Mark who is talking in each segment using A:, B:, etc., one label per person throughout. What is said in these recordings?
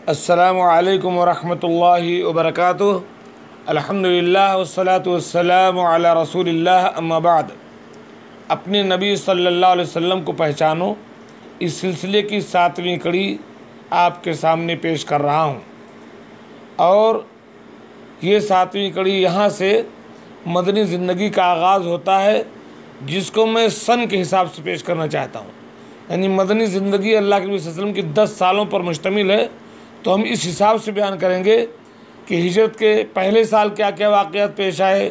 A: السلام علیکم ورحمۃ اللہ وبرکاتہ۔ الحمدللہ والصلاة والسلام علی رسول اللہ، اما بعد۔ اپنے نبی صلی اللہ علیہ وسلم کو پہچانو، اس سلسلے کی 7ویں کڑی آپ کے سامنے پیش کر رہا ہوں، اور یہ 7ویں کڑی یہاں سے مدنی زندگی کا آغاز ہوتا ہے، جس کو میں سن کے حساب سے پیش کرنا چاہتا ہوں۔ یعنی مدنی زندگی اللہ کے نبی صلی اللہ علیہ وسلم کی 10 سالوں پر مشتمل ہے، تو ہم اس حساب سے بیان کریں گے کہ ہجرت کے پہلے سال کیا کیا واقعات پیش آئے،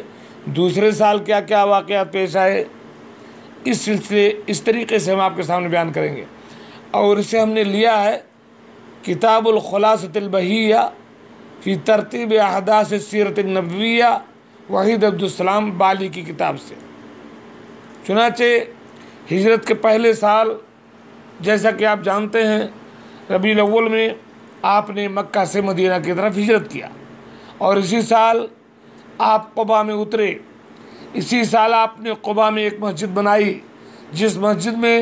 A: دوسرے سال کیا کیا واقعات پیش آئے۔ اس طریقے سے ہم آپ کے سامنے بیان کریں گے، اور اسے ہم نے لیا ہے کتاب الخلاصۃ البہیہ فی ترتیب احداث السیرۃ النبویہ، وحید عبدالسلام بالی کی کتاب سے۔ چنانچہ ہجرت کے پہلے سال، جیسا کہ آپ جانتے ہیں، ربیع الاول میں آپ نے مکہ سے مدینہ کی طرف ہجرت کیا، اور اسی سال آپ قباء میں اترے۔ اسی سال آپ نے قباء میں ایک مسجد بنائی، جس مسجد میں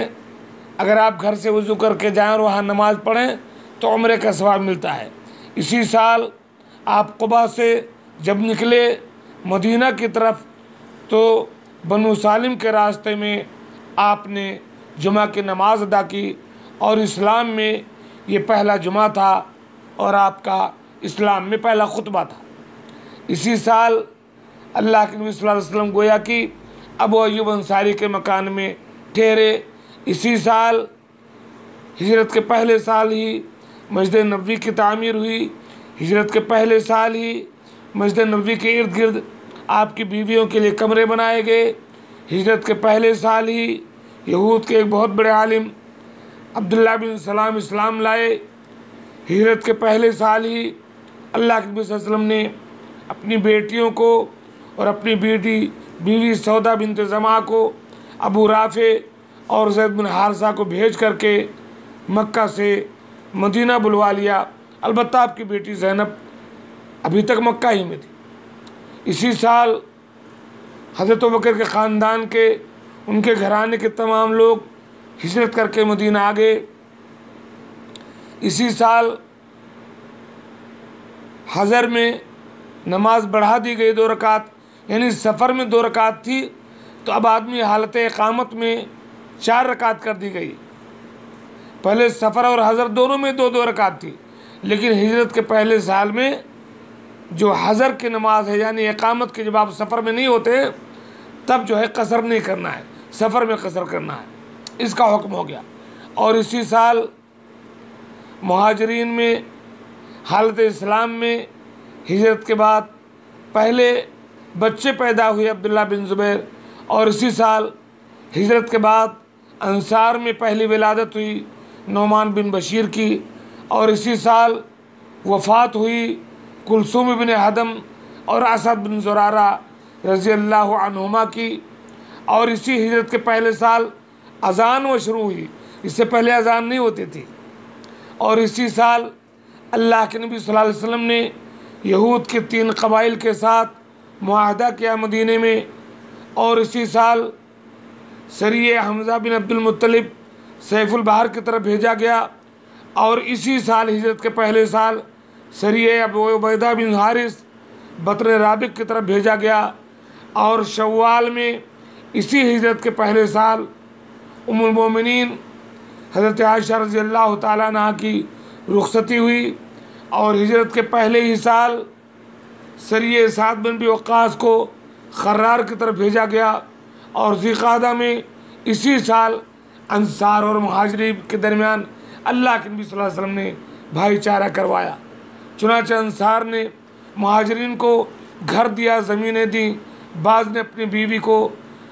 A: اگر آپ گھر سے وضو کر کے جائیں اور وہاں نماز پڑھیں تو عمرے کا ثواب ملتا ہے۔ اسی سال آپ قباء سے جب نکلے مدینہ کی طرف، تو بنو سالم کے راستے میں آپ نے جمعہ کی نماز ادا کی، اور اسلام میں یہ پہلا جمعہ تھا، اور آپ کا اسلام میں پہلا خطبہ تھا۔ اسی سال اللہ کے نبی صلی اللہ علیہ وسلم گویا کہ ابو ایوب انصاری کے مکان میں ٹھہرے۔ اسی سال ہجرت کے پہلے سال ہی مسجد نبوی کی تعمیر ہوئی۔ ہجرت کے پہلے سال ہی مسجد نبوی کے ارد گرد آپ کی بیویوں کے لیے کمرے بنائے گئے۔ ہجرت کے پہلے سال ہی یہود کے ایک بہت بڑے عالم عبداللہ بن سلام اسلام لائے۔ ہجرت کے پہلے سال ہی اللہ کے نبی صلی اللہ علیہ وسلم نے اپنی بیٹیوں کو اور اپنی بیوی سودا بنت زمعہ کو ابو رافع اور زید بن حارثہ کو بھیج کر کے مکہ سے مدینہ بلوا لیا۔ البتہ آپ کی بیٹی زینب ابھی تک مکہ ہی میں تھی۔ اسی سال حضرت ابوبکر کے خاندان کے، ان کے گھرانے کے تمام لوگ ہجرت کر کے مدینہ آ گئے۔ اسی سال حضر میں نماز بڑھا دی گئی 2 رکعت، یعنی سفر میں 2 رکعت تھی تو اب آدمی حالت اقامت میں 4 رکعت کر دی گئی۔ پہلے سفر اور حضر دونوں میں 2 رکعت تھی، لیکن ہجرت کے پہلے سال میں جو حضر کی نماز ہے، یعنی اقامت کے جب آپ سفر میں نہیں ہوتے تب جو ہے قصر نہیں کرنا ہے، سفر میں قصر کرنا ہے، اس کا حکم ہو گیا۔ اور اسی سال مہاجرین میں حالت اسلام میں ہجرت کے بعد پہلے بچے پیدا ہوئے عبداللہ بن زبیر، اور اسی سال ہجرت کے بعد انصار میں پہلی ولادت ہوئی نعمان بن بشیر کی، اور اسی سال وفات ہوئی کلثوم بن حدم اور اسد بن زرارہ رضی اللہ عنہما کی۔ اور اسی ہجرت کے پہلے سال اذان شروع ہوئی، اس سے پہلے اذان نہیں ہوتی تھی۔ اور اسی سال اللہ کے نبی صلی اللہ علیہ وسلم نے یہود کے 3 قبائل کے ساتھ معاہدہ کیا مدینے میں، اور اسی سال سریہ حمزہ بن عبد المطلب سیف البحر کی طرف بھیجا گیا، اور اسی سال ہجرت کے پہلے سال سریہ ابو عبیدہ بن حارث بطن رابق کی طرف بھیجا گیا، اور شوال میں اسی ہجرت کے پہلے سال ام المومنین حضرت عائشہ رضی اللہ تعالیٰ عنہ کی رخصتی ہوئی، اور ہجرت کے پہلے ہی سال سریہ سعد بن ابی وقاص کو خرار کی طرف بھیجا گیا، اور ذی القعدہ میں اسی سال انصار اور مہاجرین کے درمیان اللہ کے نبی صلی اللہ علیہ وسلم نے بھائی چارہ کروایا۔ چنانچہ انصار نے مہاجرین کو گھر دیا، زمینیں دیں، بعض نے اپنی بیوی کو،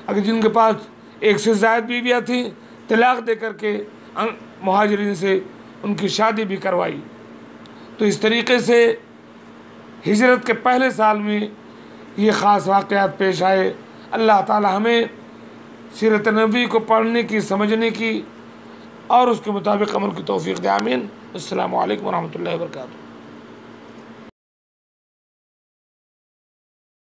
A: اگر جن کے پاس 1 سے زائد بیویاں تھیں، طلاق دے کر کے مہاجرین سے ان کی شادی بھی کروائی۔ تو اس طریقے سے ہجرت کے پہلے سال میں یہ خاص واقعات پیش آئے۔ اللہ تعالی ہمیں سیرت نبوی کو پڑھنے کی، سمجھنے کی اور اس کے مطابق عمل کی توفیق دے، آمین۔ السلام علیکم ورحمۃ اللہ وبرکاتہ۔